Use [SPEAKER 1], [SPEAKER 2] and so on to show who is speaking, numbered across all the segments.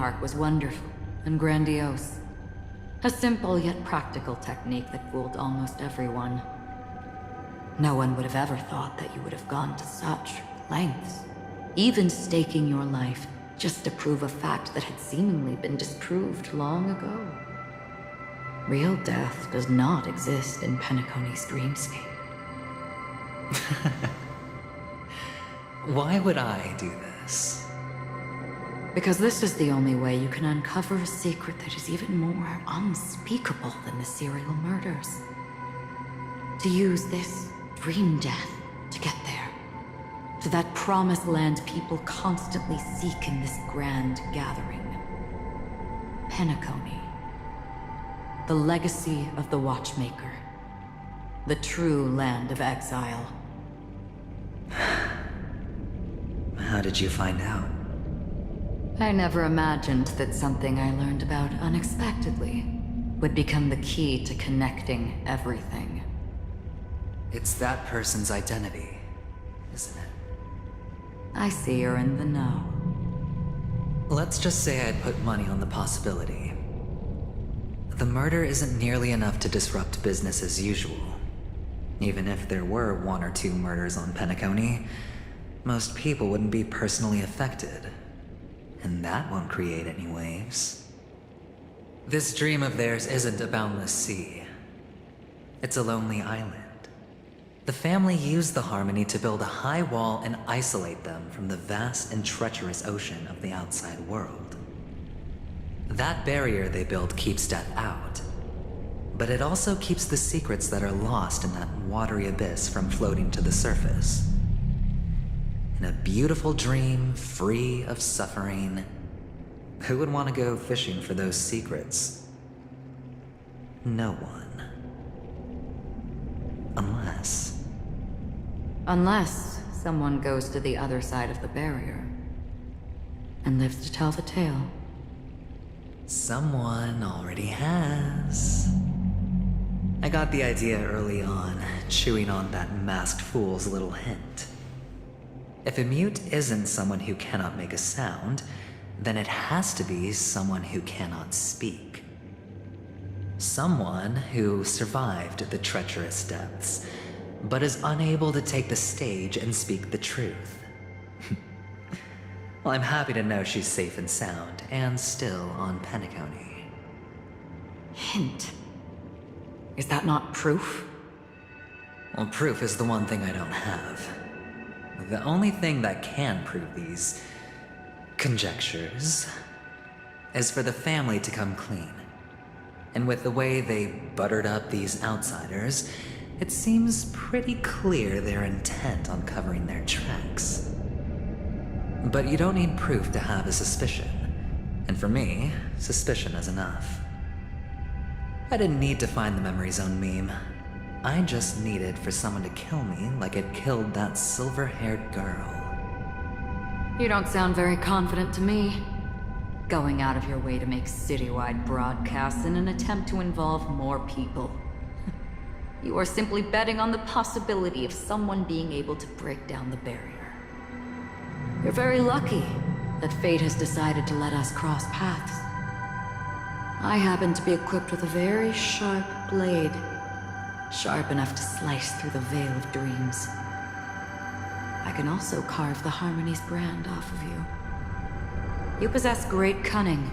[SPEAKER 1] park was wonderful and grandiose. A simple yet practical technique that fooled almost everyone. No one would have ever thought that you would have gone to such lengths, even staking your life just to prove a fact that had seemingly been disproved long ago. Real death does not exist in Penacony's dreamscape.
[SPEAKER 2] Why would I do this?
[SPEAKER 1] Because this is the only way you can uncover a secret that is even more unspeakable than the serial murders. To use this dream death to get there. To that promised land people constantly seek in this grand gathering. Penacony. The legacy of the Watchmaker. The true land of exile.
[SPEAKER 2] How did you find out?
[SPEAKER 1] I never imagined that something I learned about unexpectedly would become the key to connecting everything.
[SPEAKER 2] It's that person's identity, isn't it?
[SPEAKER 1] I see you're in the know.
[SPEAKER 2] Let's just say I'd put money on the possibility. The murder isn't nearly enough to disrupt business as usual. Even if there were 1 or 2 murders on Penacony, most people wouldn't be personally affected. And that won't create any waves. This dream of theirs isn't a boundless sea. It's a lonely island. The family used the Harmony to build a high wall and isolate them from the vast and treacherous ocean of the outside world. That barrier they built keeps death out, but it also keeps the secrets that are lost in that watery abyss from floating to the surface. In a beautiful dream, free of suffering, who would want to go fishing for those secrets? No one.
[SPEAKER 1] Unless someone goes to the other side of the barrier and lives to tell the tale.
[SPEAKER 2] Someone already has. I got the idea early on, chewing on that masked fool's little hint. If a mute isn't someone who cannot make a sound, then it has to be someone who cannot speak. Someone who survived the treacherous depths, but is unable to take the stage and speak the truth. Well, I'm happy to know she's safe and sound, and still on Penacony.
[SPEAKER 1] Hint? Is that not proof?
[SPEAKER 2] Well, proof is the one thing I don't have. The only thing that can prove these conjectures is for the family to come clean. And with the way they buttered up these outsiders, it seems pretty clear they're intent on covering their tracks. But you don't need proof to have a suspicion. And for me, suspicion is enough. I didn't need to find the memory zone meme. I just needed for someone to kill me like it killed that silver-haired girl.
[SPEAKER 1] You don't sound very confident to me. Going out of your way to make citywide broadcasts in an attempt to involve more people. You are simply betting on the possibility of someone being able to break down the barrier. You're very lucky that fate has decided to let us cross paths. I happen to be equipped with a very sharp blade. Sharp enough to slice through the veil of dreams. I can also carve the Harmony's brand off of you. You possess great cunning,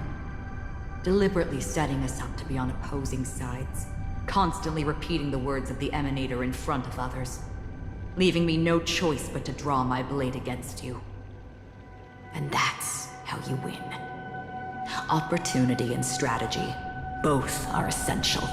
[SPEAKER 1] deliberately setting us up to be on opposing sides, constantly repeating the words of the Emanator in front of others, leaving me no choice but to draw my blade against you. And that's how you win. Opportunity and strategy, both are essential.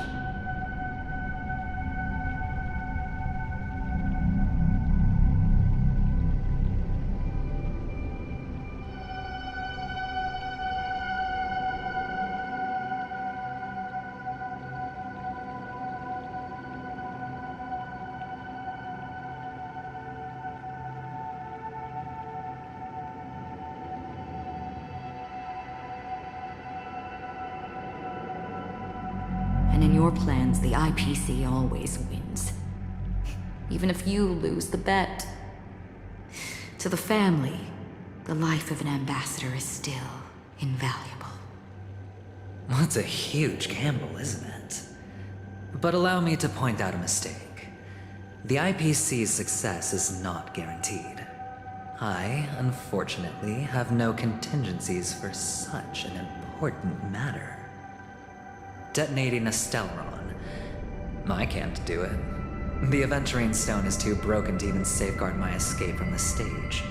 [SPEAKER 1] And in your plans, the IPC always wins. Even if you lose the bet. To the family, the life of an ambassador is still invaluable.
[SPEAKER 2] That's a huge gamble, isn't it? But allow me to point out a mistake. The IPC's success is not guaranteed. I, unfortunately, have no contingencies for such an important matter. Detonating a Stellaron. I can't do it. The Aventurine Stone is too broken to even safeguard my escape from the stage.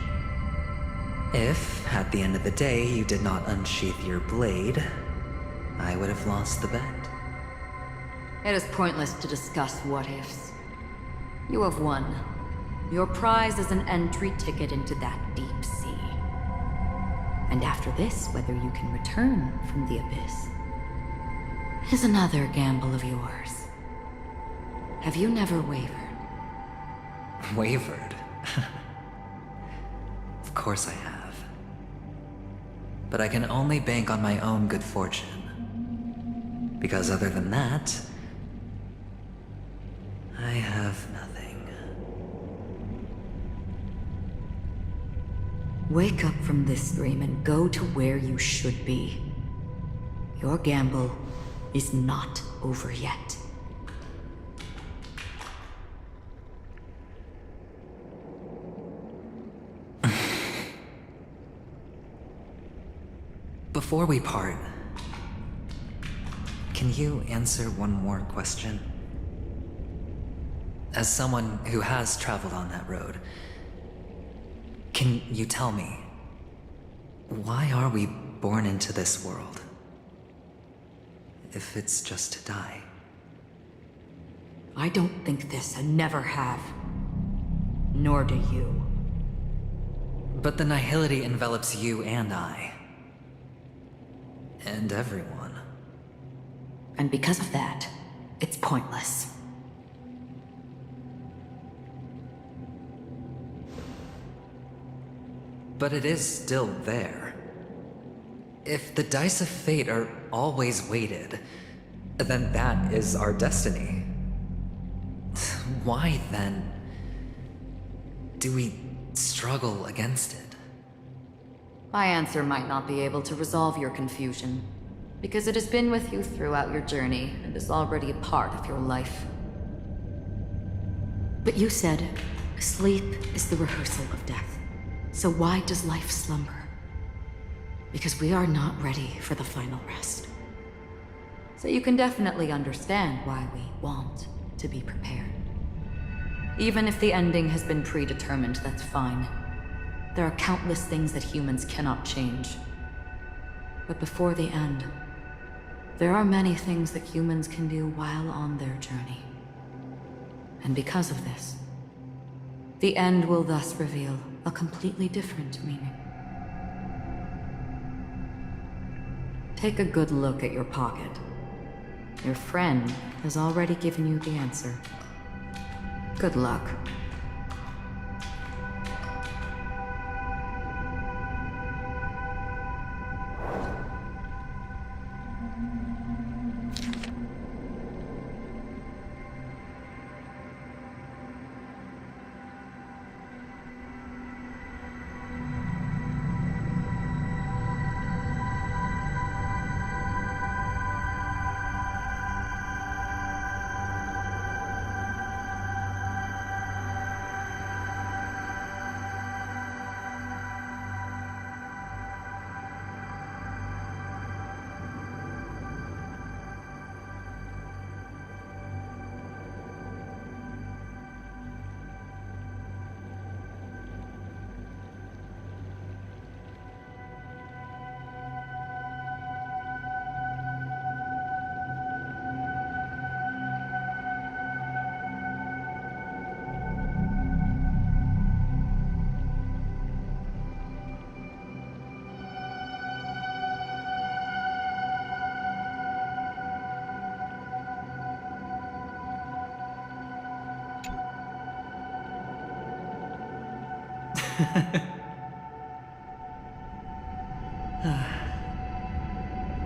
[SPEAKER 2] If, at the end of the day, you did not unsheath your blade, I would have lost the bet.
[SPEAKER 1] It is pointless to discuss what-ifs. You have won. Your prize is an entry ticket into that deep sea. And after this, whether you can return from the abyss is another gamble of yours. Have you never wavered?
[SPEAKER 2] Wavered? Of course I have. But I can only bank on my own good fortune. Because other than that, I have nothing.
[SPEAKER 1] Wake up from this dream and go to where you should be. Your gamble is not over yet.
[SPEAKER 2] Before we part, can you answer one more question? As someone who has traveled on that road, can you tell me, why are we born into this world? If it's just to die.
[SPEAKER 1] I don't think this and never have. Nor do you.
[SPEAKER 2] But the nihility envelops you and I. And everyone.
[SPEAKER 1] And because of that, it's pointless.
[SPEAKER 2] But it is still there. If the dice of fate are always weighted, then that is our destiny. Why then do we struggle against it?
[SPEAKER 1] My answer might not be able to resolve your confusion, because it has been with you throughout your journey and is already a part of your life. But you said, sleep is the rehearsal of death. So why does life slumber? Because we are not ready for the final rest. So you can definitely understand why we want to be prepared. Even if the ending has been predetermined, that's fine. There are countless things that humans cannot change. But before the end, there are many things that humans can do while on their journey. And because of this, the end will thus reveal a completely different meaning. Take a good look at your pocket. Your friend has already given you the answer. Good luck.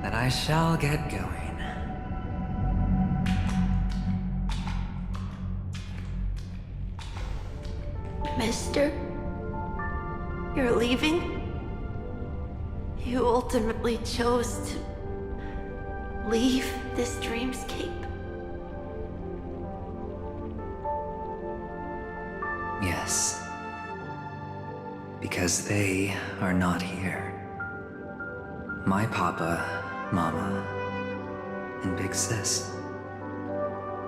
[SPEAKER 2] Then I shall get going.
[SPEAKER 3] Mister? You're leaving? You ultimately chose to leave this dreamscape?
[SPEAKER 2] Yes. Because they are not here. My papa, mama, and big sis.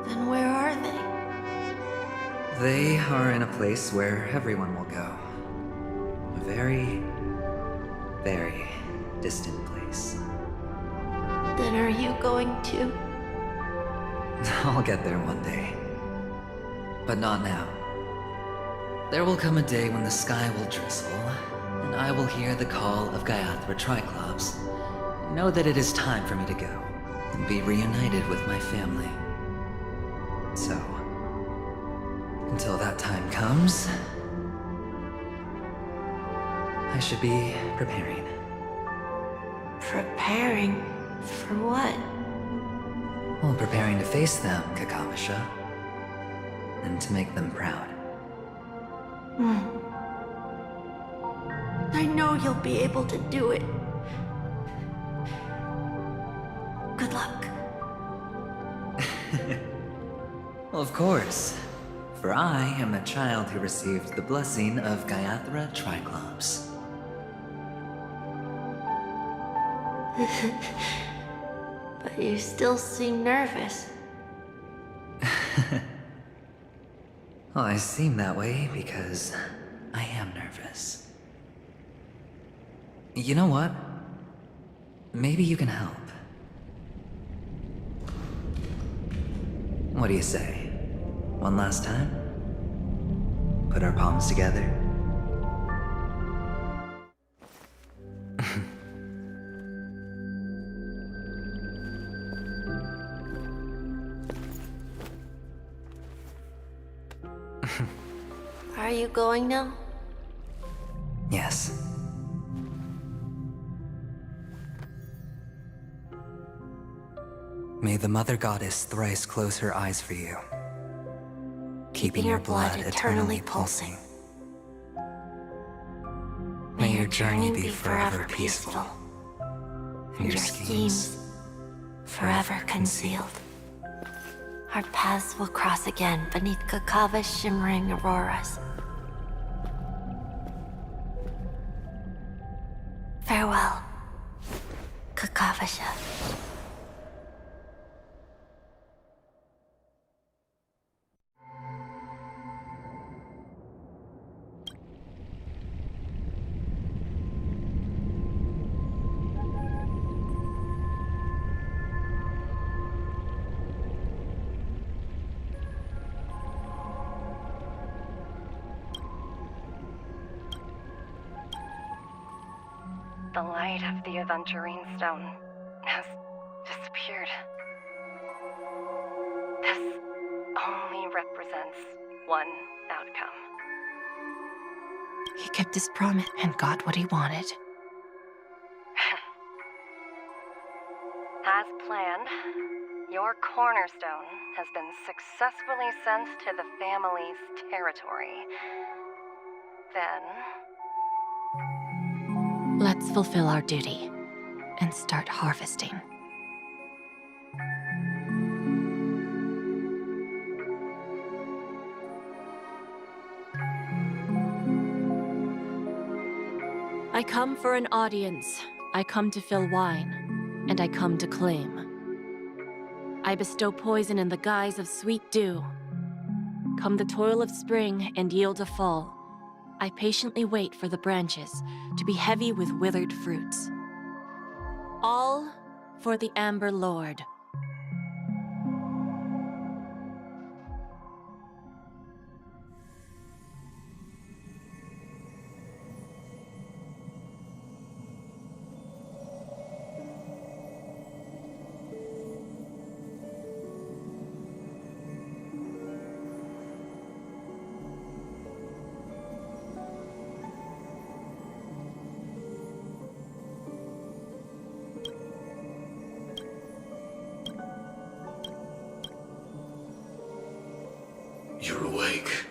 [SPEAKER 3] Then where are they?
[SPEAKER 2] They are in a place where everyone will go. A very, very distant place.
[SPEAKER 3] Then are you going to?
[SPEAKER 2] I'll get there one day. But not now. There will come a day when the sky will drizzle, and I will hear the call of Gaiathra Triclops. Know that it is time for me to go, and be reunited with my family. So, until that time comes, I should be preparing.
[SPEAKER 3] Preparing for what?
[SPEAKER 2] Well, preparing to face them, Kakavasha. And to make them proud.
[SPEAKER 3] I know you'll be able to do it. Good luck.
[SPEAKER 2] Well, of course. For I am a child who received the blessing of Gaiathra Triclops.
[SPEAKER 3] But you still seem nervous.
[SPEAKER 2] Well, I seem that way because I am nervous. You know what? Maybe you can help. What do you say? One last time? Put our palms together?
[SPEAKER 3] Are you going now?
[SPEAKER 2] Yes. May the Mother Goddess thrice close her eyes for you, keeping your blood eternally pulsing. May your journey be forever peaceful, and your schemes
[SPEAKER 3] forever concealed. Our paths will cross again beneath Kakava's shimmering auroras. Farewell, Kakavasha.
[SPEAKER 4] The light of the Aventurine Stone has disappeared. This only represents one outcome.
[SPEAKER 5] He kept his promise and got what he wanted.
[SPEAKER 4] As planned, your cornerstone has been successfully sent to the family's territory. Then,
[SPEAKER 5] Let's fulfill our duty and start harvesting. I come for an audience. I come to fill wine, and I come to claim. I bestow poison in the guise of sweet dew. Come the toil of spring and yield a fall. I patiently wait for the branches to be heavy with withered fruits. All for the Amber Lord.
[SPEAKER 6] You're awake.